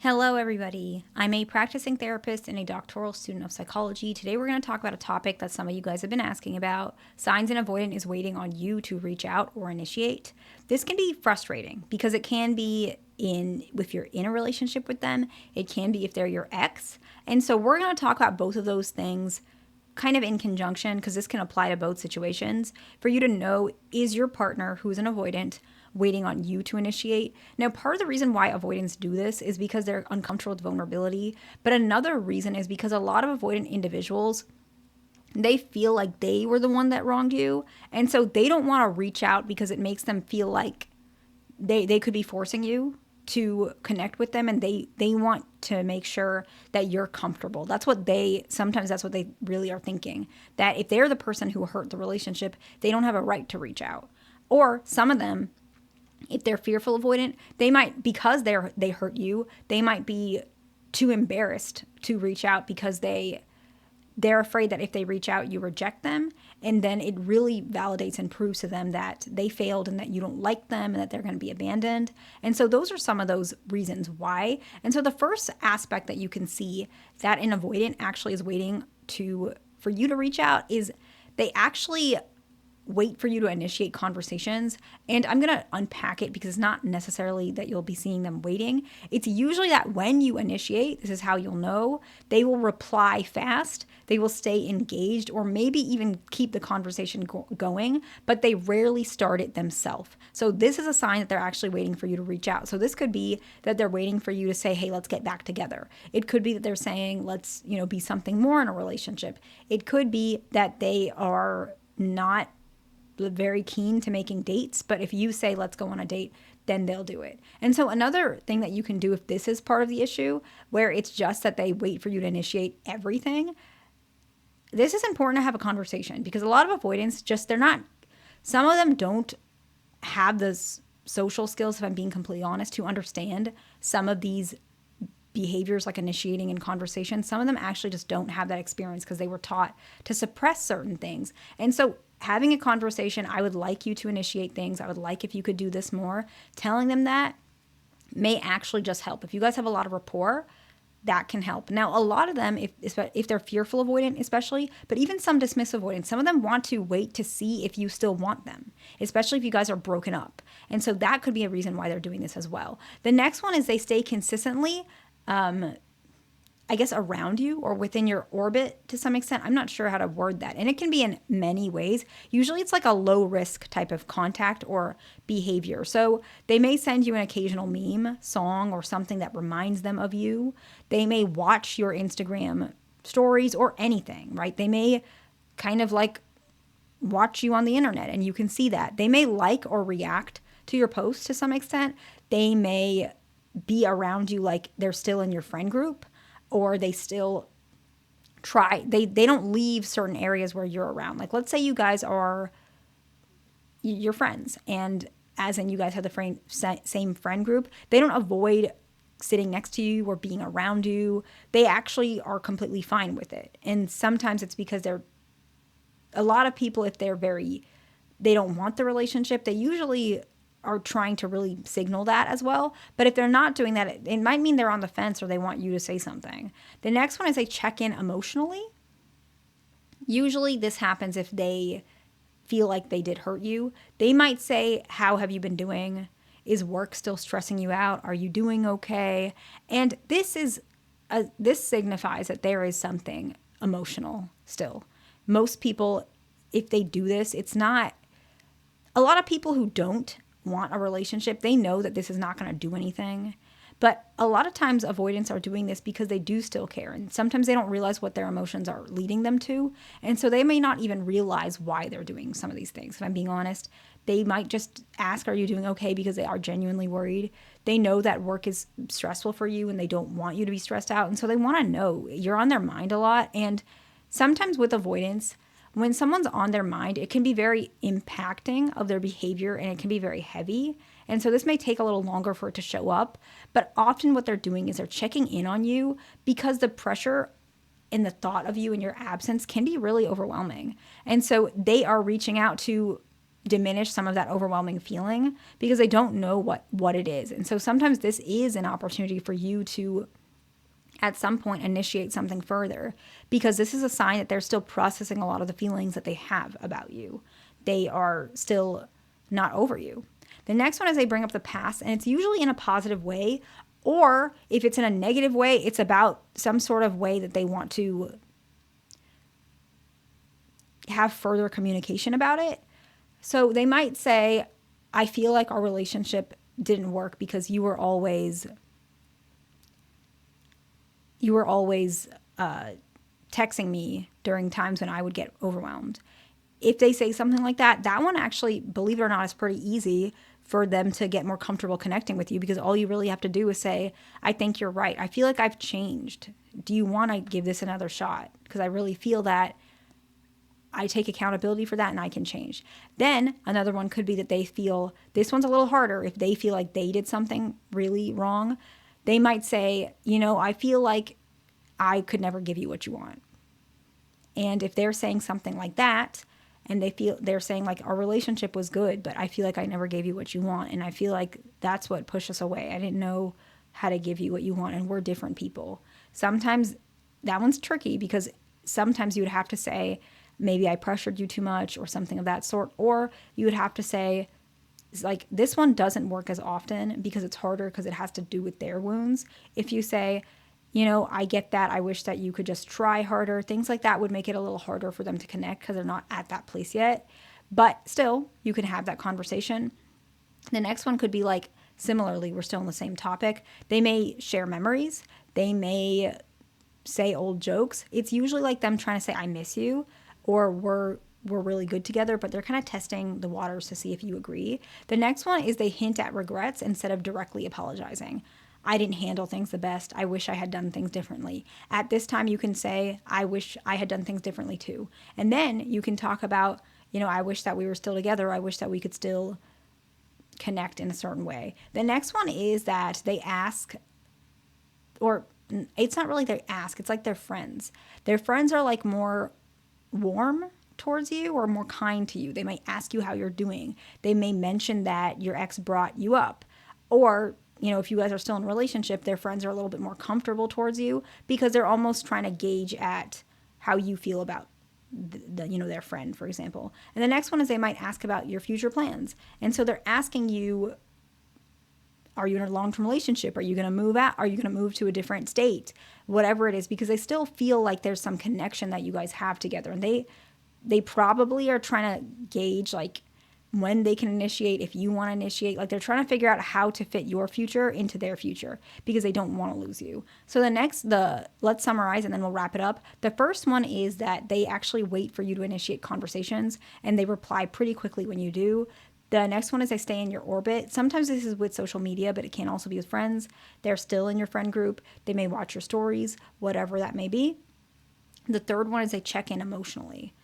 Hello, everybody. I'm a practicing therapist and a doctoral student of psychology. Today, we're going to talk about a topic that some of you guys have been asking about. Signs an avoidant is waiting on you to reach out or initiate. This can be frustrating because it can be if you're in a relationship with them, it can be if they're your ex. And so, we're going to talk about both of those things kind of in conjunction because this can apply to both situations for you to know, is your partner who's an avoidant waiting on you to initiate? Now, part of the reason why avoidants do this is because they're uncomfortable with vulnerability, but another reason is because a lot of avoidant individuals, they feel like they were the one that wronged you, and so they don't want to reach out because it makes them feel like they could be forcing you to connect with them, and they want to make sure that you're comfortable. Sometimes that's what they really are thinking, that if they're the person who hurt the relationship, they don't have a right to reach out. Or some of them, if they're fearful avoidant, they might, because they hurt you, they might be too embarrassed to reach out because they're afraid that if they reach out, you reject them. And then it really validates and proves to them that they failed and that you don't like them and that they're going to be abandoned. And so those are some of those reasons why. And so the first aspect that you can see that an avoidant actually is waiting for you to reach out is they actually wait for you to initiate conversations. And I'm going to unpack it because it's not necessarily that you'll be seeing them waiting. It's usually that when you initiate, this is how you'll know, they will reply fast, they will stay engaged, or maybe even keep the conversation going, but they rarely start it themselves. So this is a sign that they're actually waiting for you to reach out. So this could be that they're waiting for you to say, hey, let's get back together. It could be that they're saying, let's, be something more in a relationship. It could be that they are not very keen to making dates, but if you say let's go on a date, then they'll do it. And so another thing that you can do if this is part of the issue, where it's just that they wait for you to initiate everything, this is important to have a conversation, because a lot of avoidants some of them don't have the social skills, if I'm being completely honest, to understand some of these behaviors like initiating in conversation. Some of them actually just don't have that experience because they were taught to suppress certain things. And so having a conversation, I would like you to initiate things, I would like if you could do this more, telling them that may actually just help. If you guys have a lot of rapport, that can help. Now, a lot of them, if they're fearful avoidant especially, but even some dismissive avoidant, some of them want to wait to see if you still want them, especially if you guys are broken up. And so that could be a reason why they're doing this as well. The next one is they stay consistently around you or within your orbit to some extent. I'm not sure how to word that. And it can be in many ways. Usually it's like a low risk type of contact or behavior. So they may send you an occasional meme, song, or something that reminds them of you. They may watch your Instagram stories or anything, right? They may kind of like watch you on the internet and you can see that. They may like or react to your posts to some extent. They may be around you like they're still in your friend group, or they still they don't leave certain areas where you're around. Like, let's say you guys are your friends, and as in you guys have the same friend group, they don't avoid sitting next to you or being around you. They actually are completely fine with it. And sometimes it's because a lot of people, if they don't want the relationship, they usually are trying to really signal that as well. But if they're not doing that, it might mean they're on the fence or they want you to say something. The next one is they check in emotionally. Usually this happens if they feel like they did hurt you. They might say, how have you been doing? Is work still stressing you out? Are you doing okay? And this signifies that there is something emotional still. Most people, if they do this, it's not, a lot of people who don't want a relationship, they know that this is not going to do anything. But a lot of times avoidants are doing this because they do still care. And sometimes they don't realize what their emotions are leading them to. And so they may not even realize why they're doing some of these things. If I'm being honest, they might just ask, are you doing okay? Because they are genuinely worried. They know that work is stressful for you and they don't want you to be stressed out. And so they want to know. You're on their mind a lot. And sometimes with avoidance, when someone's on their mind, it can be very impacting of their behavior and it can be very heavy. And so this may take a little longer for it to show up. But often what they're doing is they're checking in on you because the pressure and the thought of you in your absence can be really overwhelming. And so they are reaching out to diminish some of that overwhelming feeling because they don't know what it is. And so sometimes this is an opportunity for you to at some point initiate something further, because this is a sign that they're still processing a lot of the feelings that they have about you. They are still not over you. The next one is they bring up the past, and it's usually in a positive way, or if it's in a negative way, it's about some sort of way that they want to have further communication about it. So they might say, I feel like our relationship didn't work because you were always texting me during times when I would get overwhelmed. If they say something like that, that one actually, believe it or not, is pretty easy for them to get more comfortable connecting with you, because all you really have to do is say, I think you're right. I feel like I've changed. Do you want to give this another shot? Because I really feel that I take accountability for that and I can change. Then another one could be that they feel, this one's a little harder, if they feel like they did something really wrong. They might say, I feel like I could never give you what you want. And if they're saying something like that, and they're saying like, our relationship was good, but I feel like I never gave you what you want. And I feel like that's what pushed us away. I didn't know how to give you what you want, and we're different people. Sometimes that one's tricky, because sometimes you would have to say, maybe I pressured you too much or something of that sort. Or you would have to say, like, this one doesn't work as often because it's harder because it has to do with their wounds. If you say, I get that, I wish that you could just try harder, things like that would make it a little harder for them to connect because they're not at that place yet. But still, you can have that conversation. The next one could be like, similarly, we're still on the same topic. They may share memories. They may say old jokes. It's usually like them trying to say, I miss you, or we're really good together, but they're kind of testing the waters to see if you agree. The next one is they hint at regrets instead of directly apologizing. I didn't handle things the best. I wish I had done things differently. At this time, you can say, I wish I had done things differently too. And then you can talk about, I wish that we were still together. I wish that we could still connect in a certain way. The next one is that they ask, or it's not really they ask, it's like they're friends. Their friends are like more warm towards you or more kind to you. They might ask you how you're doing. They may mention that your ex brought you up. Or, if you guys are still in a relationship, their friends are a little bit more comfortable towards you because they're almost trying to gauge at how you feel about their friend, for example. And the next one is they might ask about your future plans. And so they're asking you, are you in a long-term relationship? Are you going to move out? Are you going to move to a different state? Whatever it is, because they still feel like there's some connection that you guys have together. And they probably are trying to gauge like when they can initiate, if you want to initiate. Like they're trying to figure out how to fit your future into their future because they don't want to lose you. So let's summarize and then we'll wrap it up. The first one is that they actually wait for you to initiate conversations and they reply pretty quickly when you do. The next one is they stay in your orbit. Sometimes this is with social media, but it can also be with friends. They're still in your friend group. They may watch your stories, whatever that may be. The third one is they check in emotionally,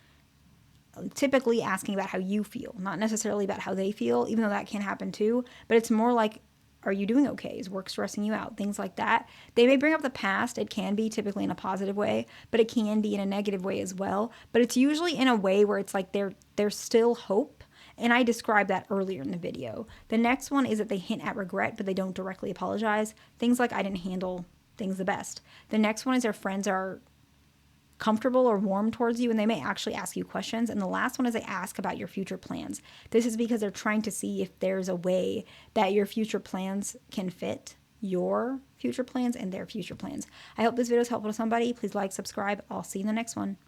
typically asking about how you feel, not necessarily about how they feel, even though that can happen too. But it's more like, are you doing okay? Is work stressing you out? Things like that. They may bring up the past. It can be typically in a positive way, but it can be in a negative way as well. But it's usually in a way where it's like there's still hope. And I described that earlier in the video. The next one is that they hint at regret, but they don't directly apologize. Things like, I didn't handle things the best. The next one is their friends are comfortable or warm towards you, and they may actually ask you questions. And the last one is they ask about your future plans. This is because they're trying to see if there's a way that your future plans can fit your future plans and their future plans. I hope this video is helpful to somebody. Please like, subscribe. I'll see you in the next one.